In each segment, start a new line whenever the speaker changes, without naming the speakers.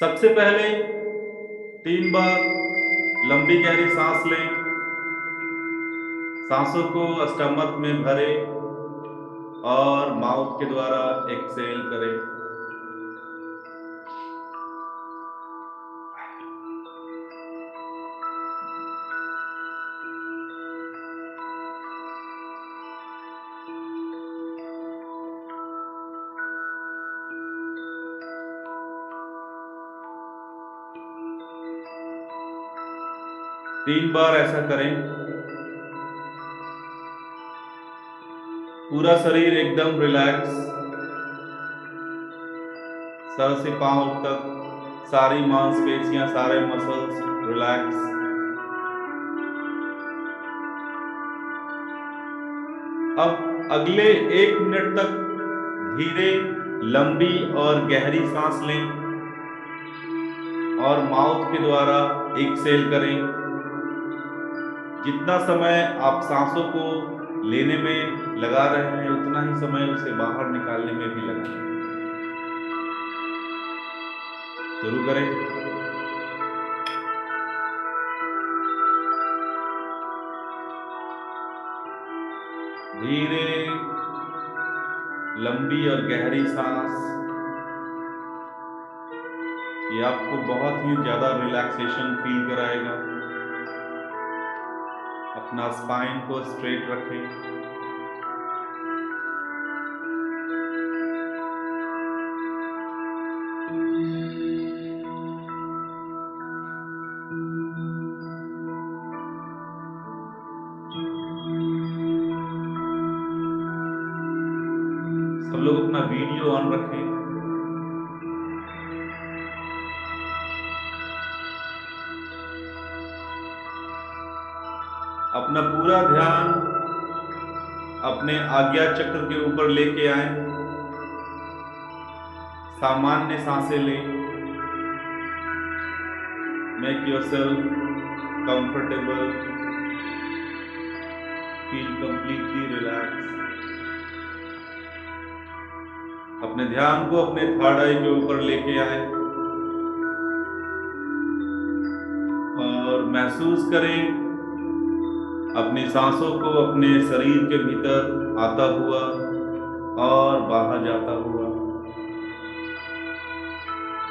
सबसे पहले 3 बार लंबी गहरी सांस लें। सांसों को स्टमक में भरें और माउथ के द्वारा एक्सहेल करें। तीन बार ऐसा करें। पूरा शरीर एकदम रिलैक्स, सर से पांव तक सारी मांसपेशियां, सारे मसल्स रिलैक्स। अब अगले 1 मिनट तक धीरे, लंबी और गहरी सांस लें और माउथ के द्वारा एक्सहेल करें। जितना समय आप सांसों को लेने में लगा रहे हैं, उतना ही समय उसे बाहर निकालने में भी लगाएं। शुरू करें। धीरे, लंबी और गहरी सांस, ये आपको बहुत ही ज्यादा रिलैक्सेशन फील कराएगा। अपना स्पाइन को स्ट्रेट रखें। सब लोग अपना वीडियो ऑन रखें। अपना पूरा ध्यान अपने आज्ञा चक्र के ऊपर लेके आए। सामान्य सांसें लें। Make yourself comfortable, feel completely relax. अपने ध्यान को अपने थर्ड आई के ऊपर लेके आए और महसूस करें अपनी सांसों को अपने शरीर के भीतर आता हुआ और बाहर जाता हुआ।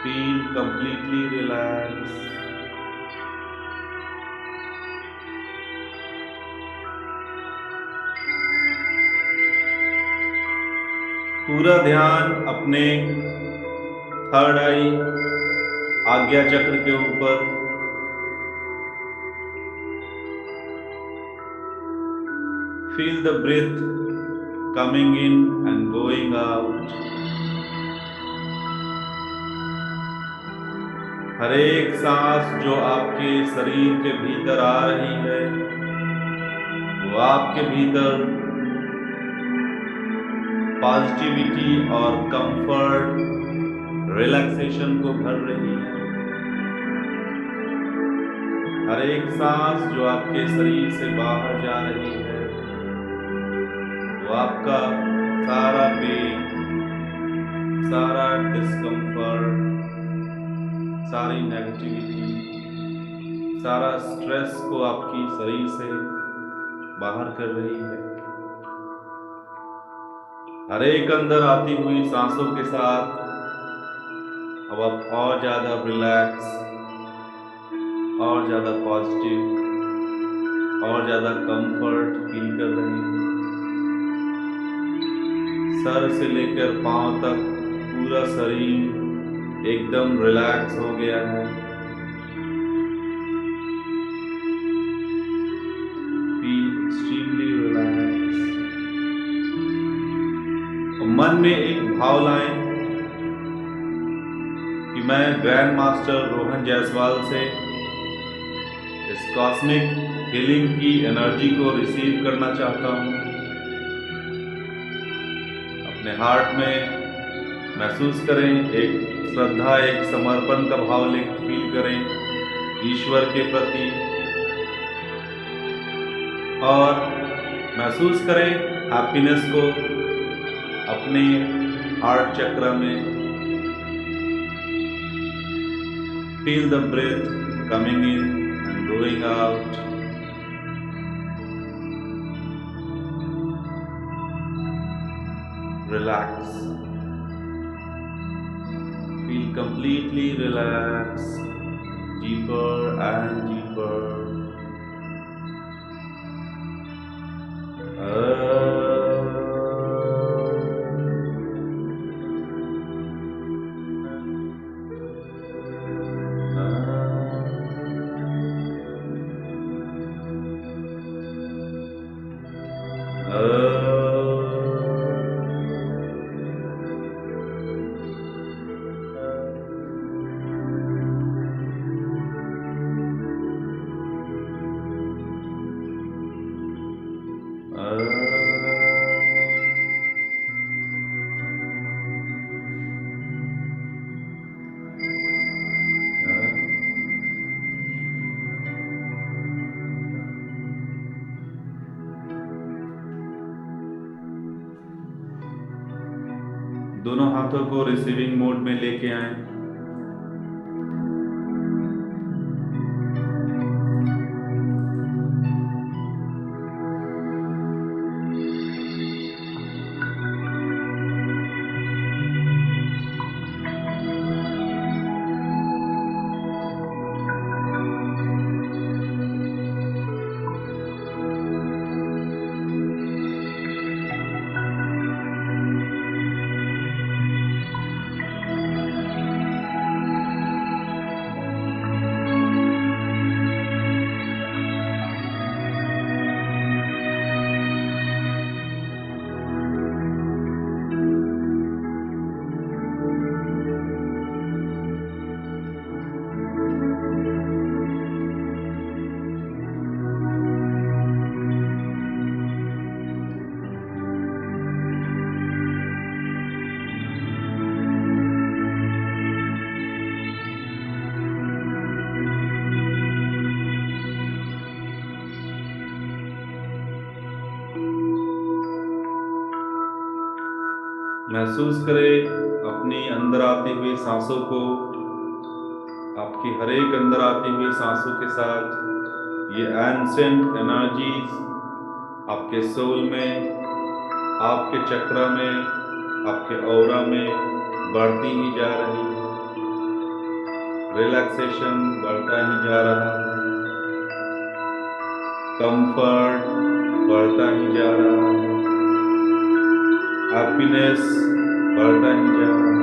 Feel completely relax. पूरा ध्यान अपने थर्ड आई, आज्ञा चक्र के ऊपर। Feel the breath coming in and going out. हर एक सांस जो आपके शरीर के भीतर आ रही है, वो आपके भीतर पॉजिटिविटी और कंफर्ट, रिलैक्सेशन को भर रही है। हर एक सांस जो आपके शरीर से बाहर जा रही है, वो आपका सारा पेन, सारा डिस्कम्फर्ट, सारी नेगेटिविटी, सारा स्ट्रेस को आपकी शरीर से बाहर कर रही है। हर एक अंदर आती हुई सांसों के साथ अब आप और ज्यादा रिलैक्स, और ज्यादा पॉजिटिव, और ज्यादा कंफर्ट फील कर रहे हैं। सर से लेकर पांव तक पूरा शरीर एकदम रिलैक्स हो गया है। Feel extremely relax. मन में एक भाव लाएं कि मैं ग्रैंड मास्टर रोहन जायसवाल से इस कॉस्मिक हीलिंग की एनर्जी को रिसीव करना चाहता हूं। अपने हार्ट में महसूस करें, एक श्रद्धा, एक समर्पण का भाव फील करें ईश्वर के प्रति, और महसूस करें हैप्पीनेस को अपने हार्ट चक्र में। Feel the breath coming in and going out. Relax. Feel completely relaxed, deeper and deeper. दोनों हाथों को रिसीविंग मोड में लेके आए। महसूस करें अपनी अंदर आती हुई सांसों को। आपकी हर एक अंदर आती हुई सांसों के साथ ये एंसेंट एनर्जीज आपके सोल में, आपके चक्रा में, आपके ऑरा में बढ़ती ही जा रही है। रिलैक्सेशन बढ़ता ही जा रहा है, कंफर्ट बढ़ता ही जा रहा है, हैप्पीनेस बढ़ता ही जा रहा है।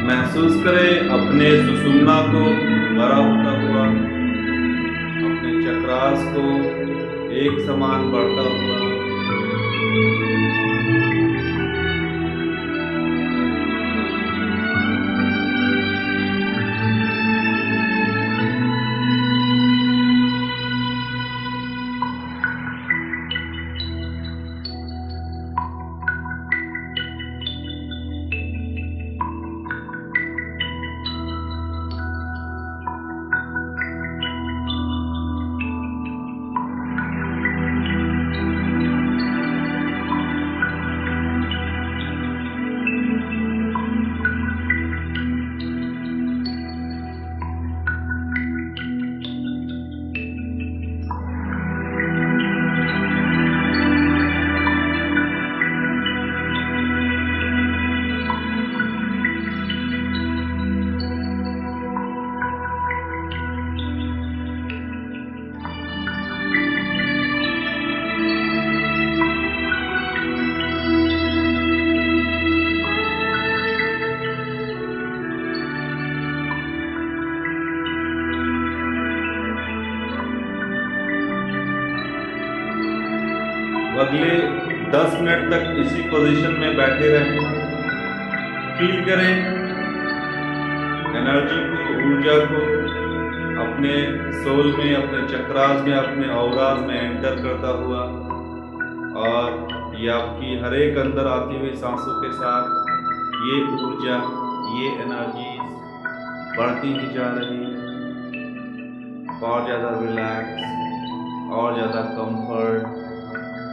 महसूस करें अपने सुषुम्ना को बड़ा होता हुआ, अपने चक्रास को एक समान बढ़ता हुआ। अगले 10 मिनट तक इसी पोजीशन में बैठे रहें। फील करें एनर्जी को, ऊर्जा को अपने सोल में, अपने चक्रास में, अपने ऑरास में एंटर करता हुआ, और ये आपकी हर एक अंदर आती हुई सांसों के साथ ये ऊर्जा, ये एनर्जी बढ़ती ही जा रही है। और ज़्यादा रिलैक्स, और ज़्यादा कंफर्ट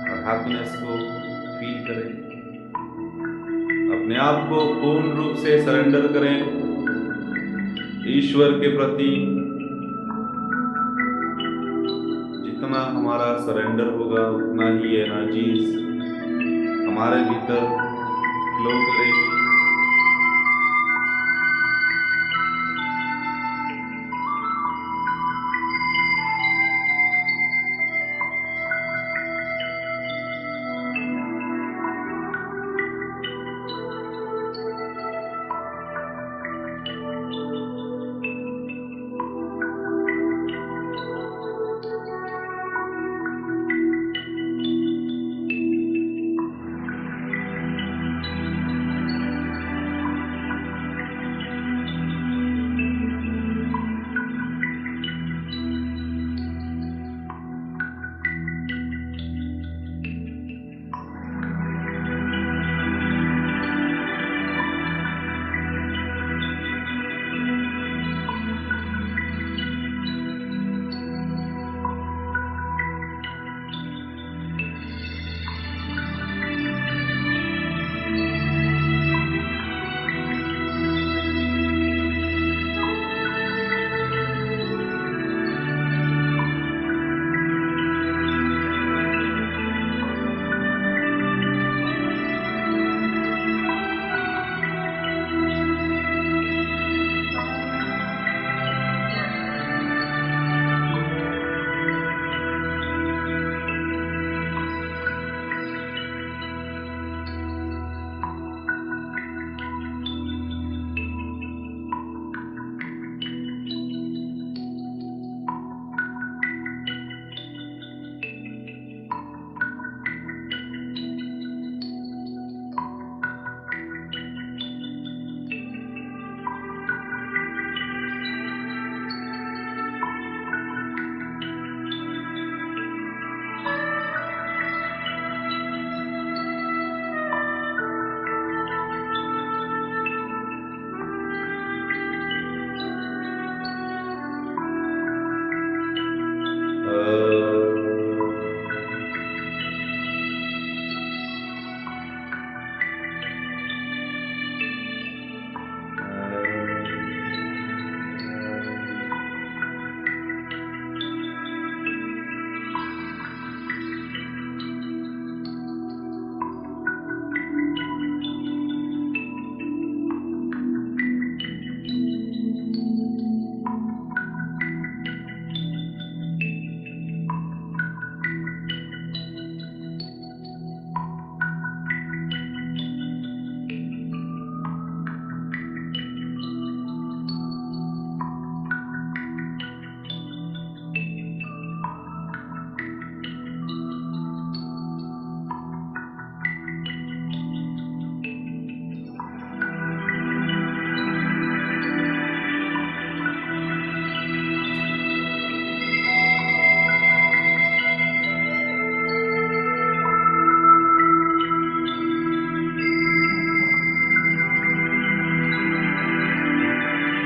और हैप्पीनेस को फील करें। अपने आप को पूर्ण रूप से सरेंडर करें ईश्वर के प्रति। जितना हमारा सरेंडर होगा उतना ही एनर्जीज हमारे भीतर फ्लो करेगी।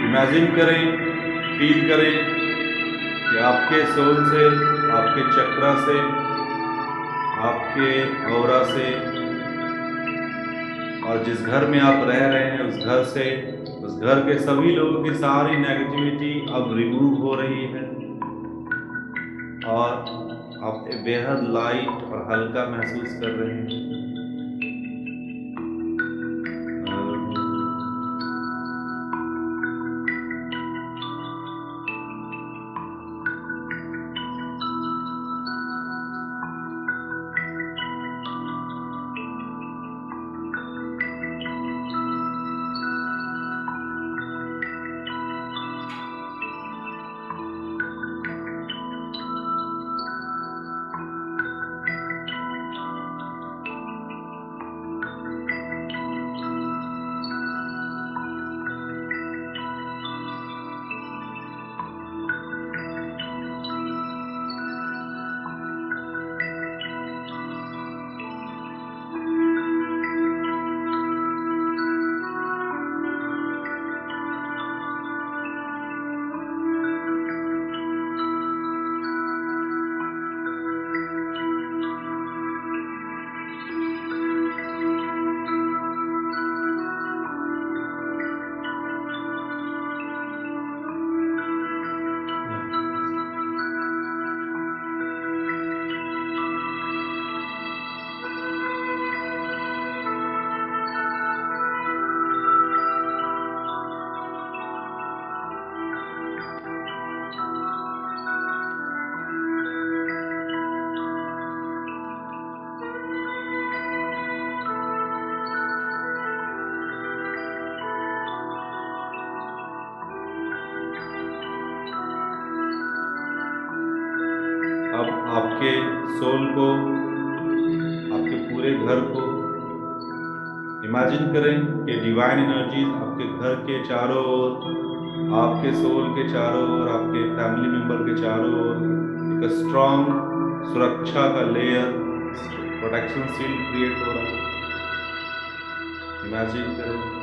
इमेजिन करें, फील करें कि आपके सोल से, आपके चक्रा से, आपके ऑरा से, और जिस घर में आप रह रहे हैं उस घर से, उस घर के सभी लोगों की सारी नेगेटिविटी अब रिमूव हो रही है, और आप बेहद लाइट और हल्का महसूस कर रहे हैं। आपके सोल को, आपके पूरे घर को इमेजिन करें कि डिवाइन एनर्जीज आपके घर के चारों ओर, आपके सोल के चारों ओर, आपके फैमिली मेंबर के चारों ओर एक स्ट्रॉन्ग सुरक्षा का लेयर, प्रोटेक्शन शील्ड क्रिएट हो रहा है। इमेजिन करें।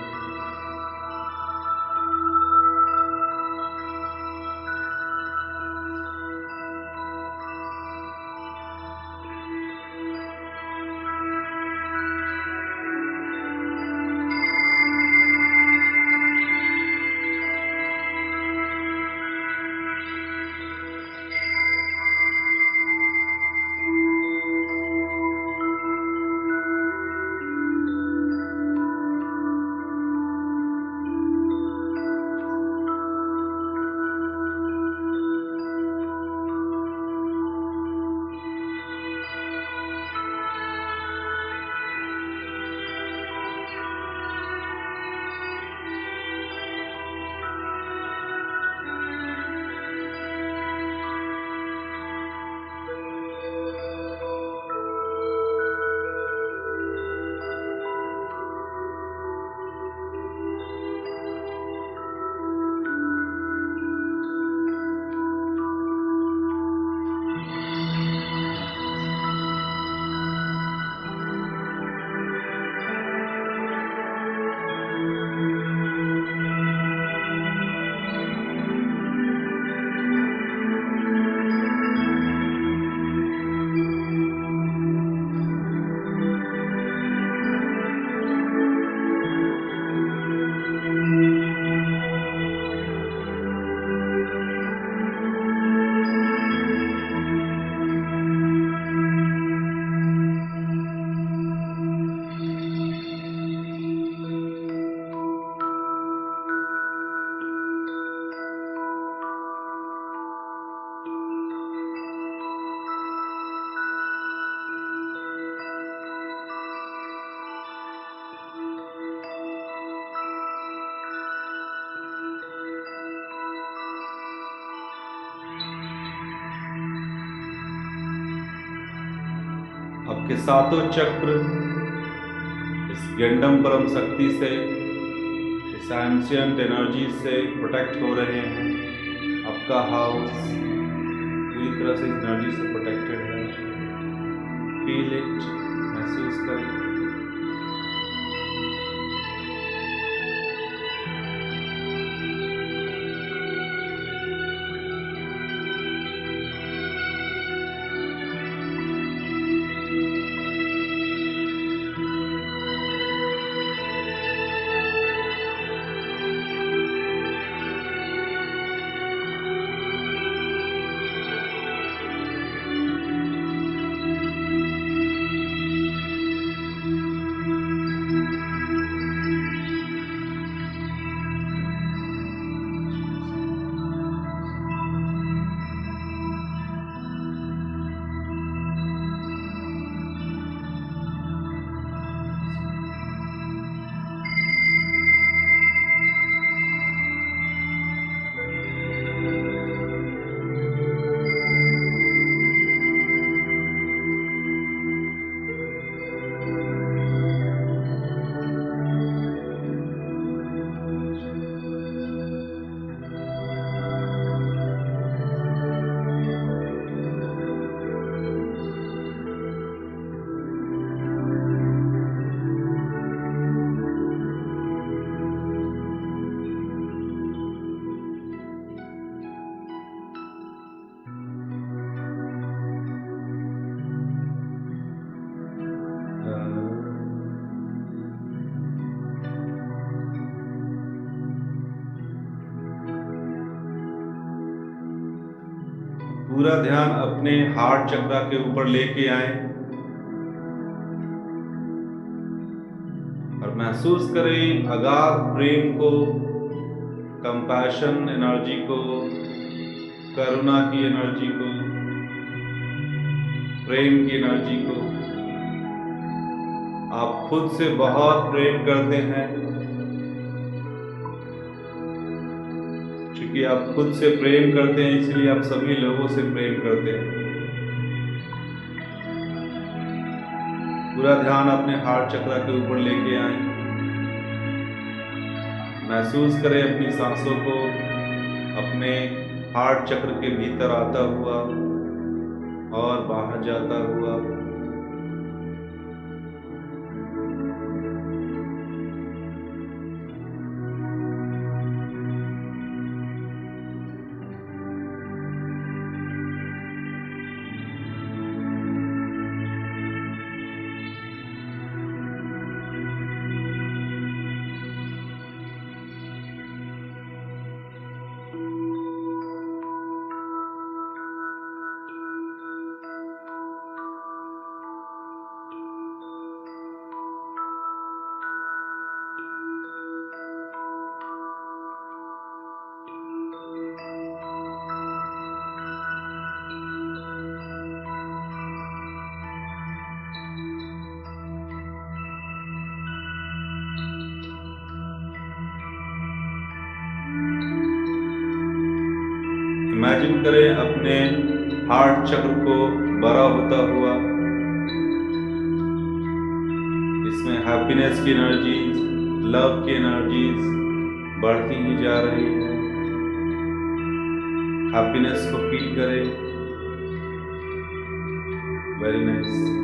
आपके सातों चक्र इस गंडम परम शक्ति से, इस एंशिएंट एनर्जी से प्रोटेक्ट हो रहे हैं। आपका हाउस पूरी तरह से इस एनर्जी से प्रोटेक्टेड है। फील इट, महसूस करें। पूरा ध्यान अपने हार्ट चक्र के ऊपर लेके आए और महसूस करें अगाध प्रेम को, कंपैशन एनर्जी को, करुणा की एनर्जी को, प्रेम की एनर्जी को। आप खुद से बहुत प्रेम करते हैं। क्योंकि आप खुद से प्रेम करते हैं, इसलिए आप सभी लोगों से प्रेम करते हैं। पूरा ध्यान अपने हार्ट चक्र के ऊपर लेके आए। महसूस करें अपनी सांसों को अपने हार्ट चक्र के भीतर आता हुआ और बाहर जाता हुआ। इमेजिन करें अपने हार्ट चक्र को बड़ा होता हुआ। इसमें हैप्पीनेस की एनर्जीज, लव की एनर्जीज बढ़ती ही जा रही है। हैप्पीनेस को फील करें। Very nice.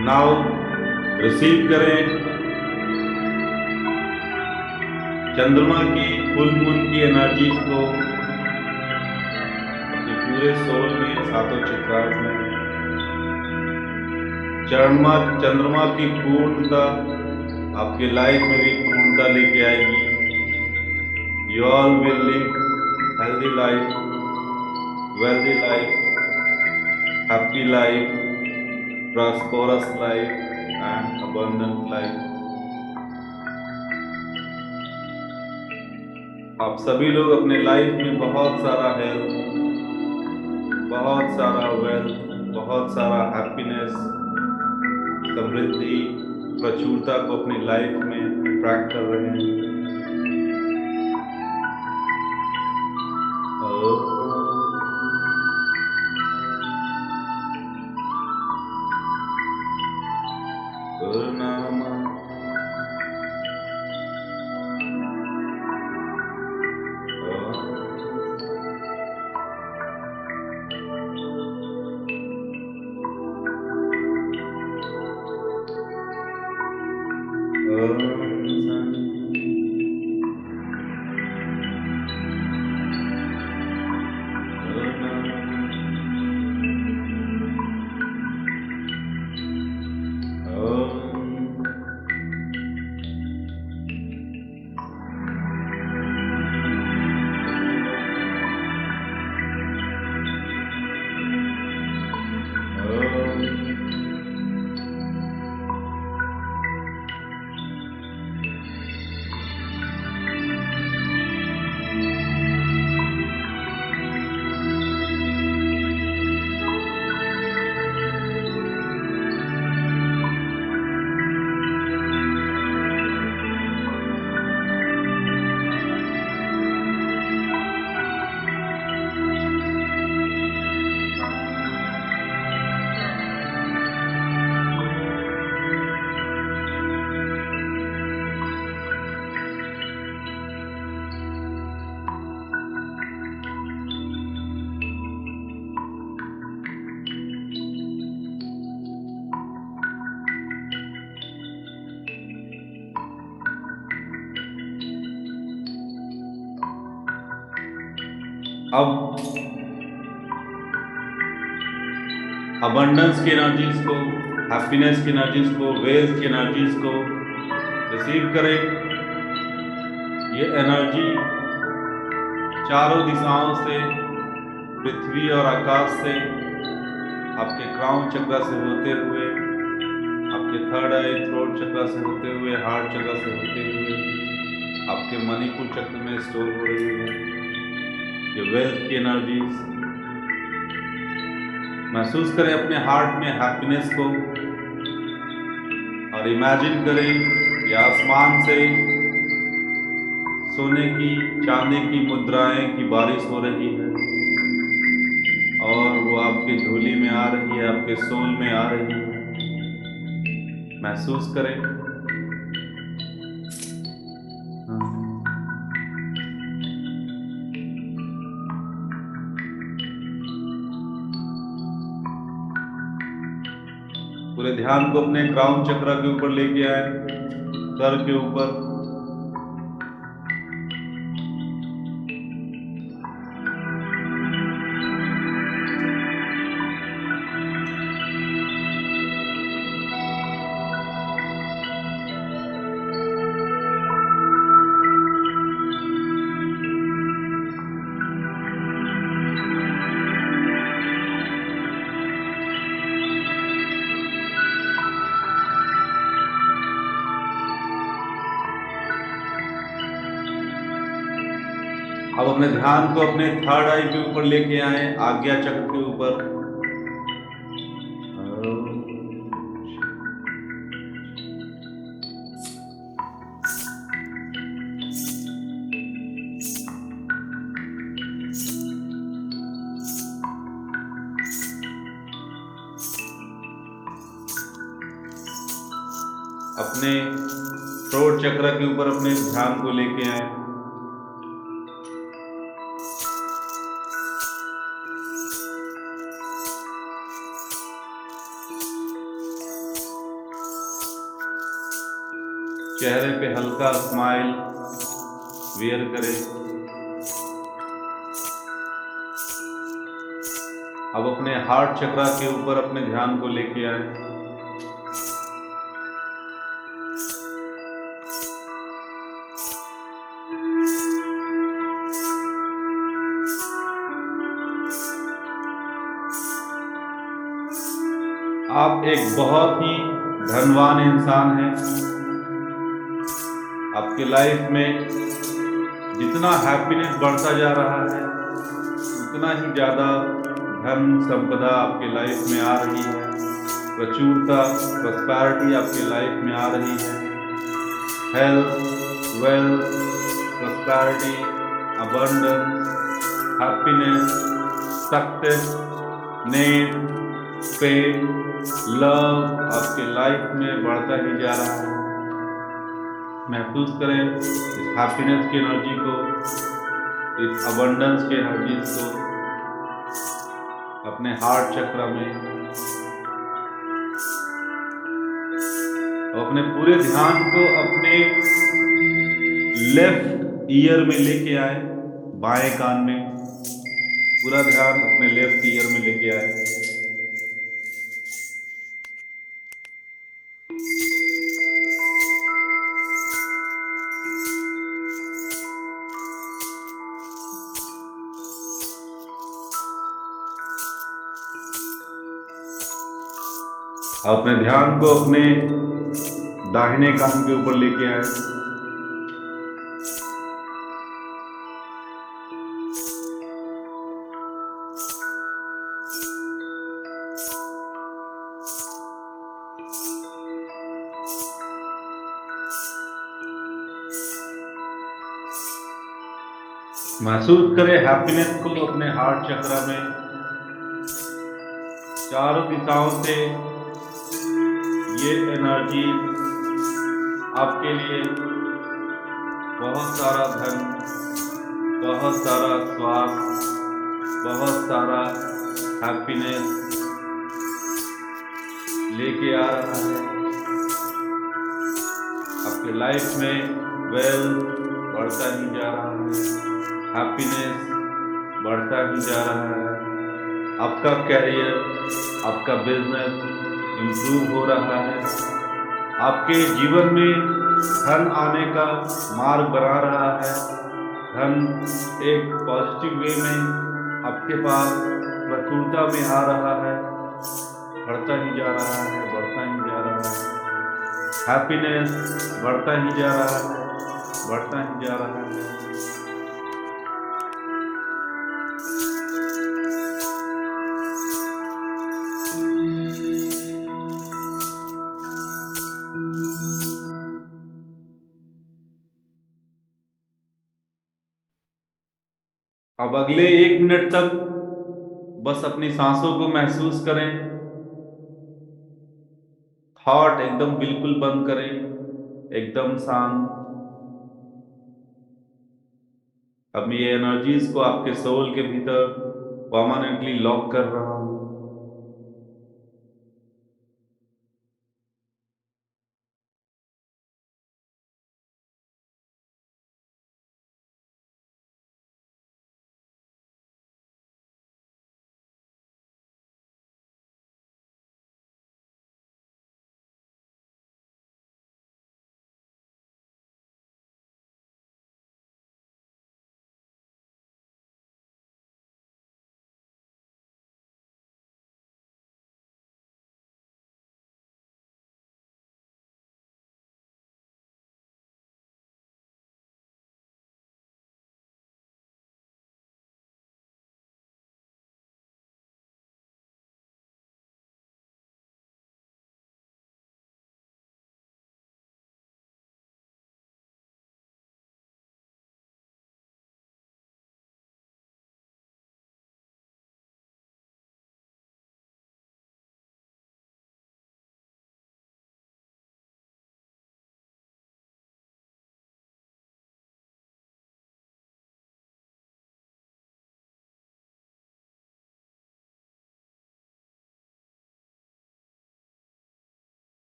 नाउ रिसीव करें चंद्रमा की, फुल मून की एनर्जीज को अपने पूरे सोल में, सातों चक्रास में। चंद्रमा की पूर्णता आपके लाइफ में भी पूर्णता लेके आएगी। You all will live healthy life, wealthy life, happy life, prosperous life and abundant life। आप सभी लोग अपने लाइफ में बहुत सारा हेल्थ, बहुत सारा वेल्थ, बहुत सारा हैप्पीनेस, समृद्धि, प्रचुरता को अपनी लाइफ में अट्रैक्ट कर रहे हैं। अब अबंडेंस की एनर्जीज को, हैप्पीनेस की एनर्जीज को, वेल्थ की एनर्जीज को रिसीव करें। ये एनर्जी चारों दिशाओं से, पृथ्वी और आकाश से, आपके क्राउन चक्र से होते हुए, आपके थर्ड आई थ्रोट चक्र से होते हुए, हार्ट चक्र से होते हुए आपके मणिपुर चक्र में स्टोर हो रही है। ये वेल्थ की एनर्जीज महसूस करें अपने हार्ट में हैप्पीनेस को, और इमेजिन करें कि आसमान से सोने की, चांदी की मुद्राएं की बारिश हो रही है और वो आपकी झोली में आ रही है, आपके सोल में आ रही है। महसूस करें। पूरे ध्यान को अपने क्राउन चक्र के ऊपर लेके आए, सर के ऊपर। अब अपने ध्यान को अपने थर्ड आई के ऊपर लेके आए, आज्ञा चक्र के ऊपर। अपने थ्रोट चक्र के ऊपर अपने ध्यान को लेके आए। चेहरे पे हल्का स्माइल वियर करें। अब अपने हार्ट चक्र के ऊपर अपने ध्यान को लेके आए। आप एक बहुत ही धनवान इंसान हैं। आपके लाइफ में जितना हैप्पीनेस बढ़ता जा रहा है, उतना ही ज़्यादा धन संपदा आपके लाइफ में आ रही है। प्रचुरता, प्रॉस्पेरिटी आपकी लाइफ में आ रही है। Health, wealth, prosperity, abundance, happiness, success, name, fame, love आपके लाइफ में बढ़ता ही जा रहा है। महसूस करें इस हैप्पीनेस की एनर्जी को, इस अबंडेंस की एनर्जीज को अपने हार्ट चक्र में, और अपने पूरे ध्यान को अपने लेफ्ट ईयर में लेके आए, बाएं कान में। पूरा ध्यान अपने लेफ्ट ईयर में लेके आए। अपने ध्यान को अपने दाहिने कान के ऊपर लेके आए। महसूस करें हैप्पीनेस को अपने हार्ट चक्र में। चारों दिशाओं से ये एनर्जी आपके लिए बहुत सारा धन, बहुत सारा स्वास्थ्य, बहुत सारा हैप्पीनेस लेके आ रहा है। आपके लाइफ में वेल्थ बढ़ता ही जा रहा है, हैप्पीनेस बढ़ता ही जा रहा है। आपका कैरियर, आपका बिजनेस इम्प्रूव हो रहा है। आपके जीवन में धन आने का मार्ग बना रहा है। धन एक पॉजिटिव वे में आपके पास प्रचुरता में आ रहा है, बढ़ता ही जा रहा है, बढ़ता ही जा रहा है। हैप्पीनेस बढ़ता ही जा रहा है, बढ़ता ही जा रहा है। अब अगले 1 मिनट तक बस अपनी सांसों को महसूस करें। थॉट एकदम बिल्कुल बंद करें, एकदम शांत। अब मैं ये एनर्जीज को आपके सोल के भीतर परमानेंटली लॉक कर रहा हूं।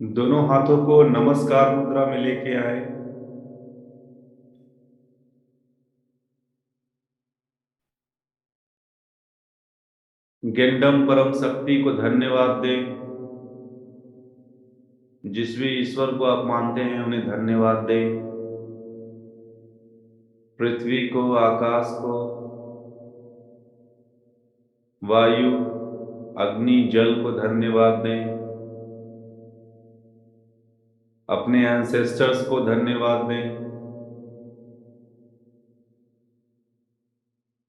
दोनों हाथों को नमस्कार मुद्रा में लेके आए। गेंडम परम शक्ति को धन्यवाद दें। जिस भी ईश्वर को आप मानते हैं उन्हें धन्यवाद दें। पृथ्वी को, आकाश को, वायु, अग्नि, जल को धन्यवाद दें। अपने एंसेस्टर्स को धन्यवाद दें।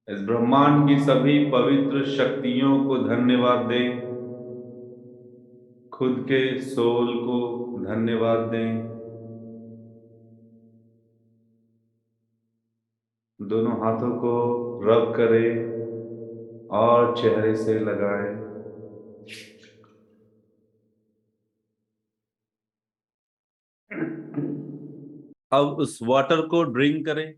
इस ब्रह्मांड की सभी पवित्र शक्तियों को धन्यवाद दें, खुद के सोल को धन्यवाद दें, दोनों हाथों को रब करें और चेहरे से लगाएं। अब उस वाटर को ड्रिंक करें।